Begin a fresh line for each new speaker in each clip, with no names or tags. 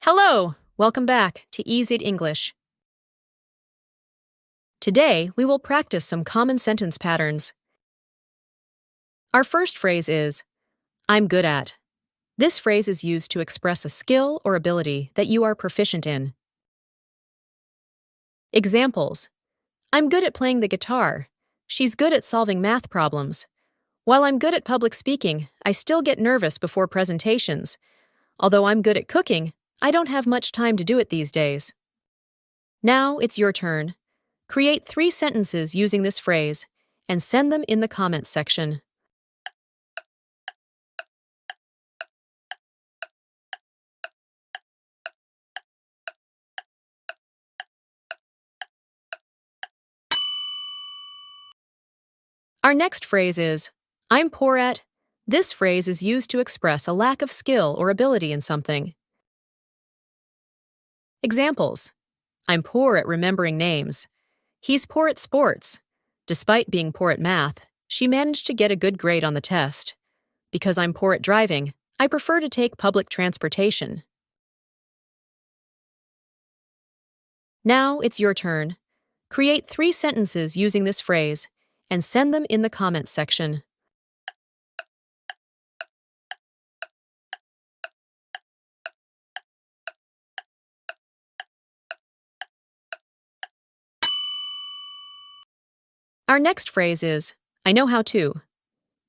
Hello! Welcome back to Easy English. Today, we will practice some common sentence patterns. Our first phrase is, I'm good at. This phrase is used to express a skill or ability that you are proficient in. Examples: I'm good at playing the guitar. She's good at solving math problems. While I'm good at public speaking, I still get nervous before presentations. Although I'm good at cooking, I don't have much time to do it these days. Now it's your turn. Create 3 sentences using this phrase and send them in the comments section. Our next phrase is, I'm poor at. This phrase is used to express a lack of skill or ability in something. Examples: I'm poor at remembering names. He's poor at sports. Despite being poor at math, she managed to get a good grade on the test. Because I'm poor at driving, I prefer to take public transportation. Now it's your turn. Create 3 sentences using this phrase and send them in the comments section. Our next phrase is, I know how to.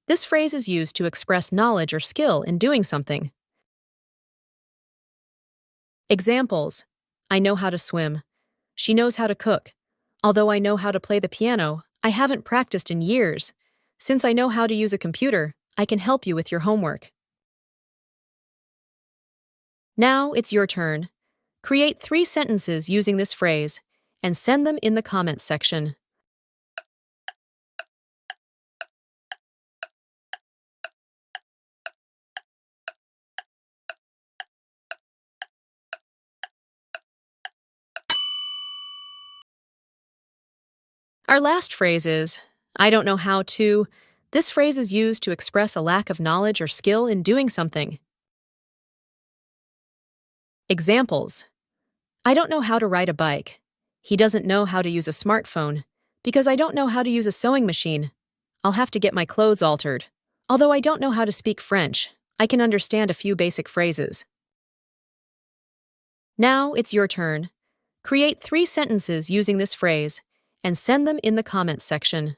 This phrase is used to express knowledge or skill in doing something. Examples: I know how to swim. She knows how to cook. Although I know how to play the piano, I haven't practiced in years. Since I know how to use a computer, I can help you with your homework. Now it's your turn. Create 3 sentences using this phrase and send them in the comments section. Our last phrase is, I don't know how to. This phrase is used to express a lack of knowledge or skill in doing something. Examples: I don't know how to ride a bike. He doesn't know how to use a smartphone. Because I don't know how to use a sewing machine, I'll have to get my clothes altered. Although I don't know how to speak French, I can understand a few basic phrases. Now it's your turn. Create 3 sentences using this phrase and send them in the comments section.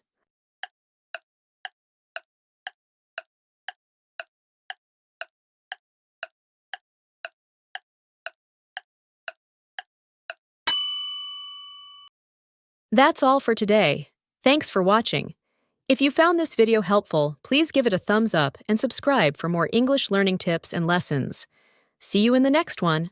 That's all for today. Thanks for watching. If you found this video helpful, please give it a thumbs up and subscribe for more English learning tips and lessons. See you in the next one.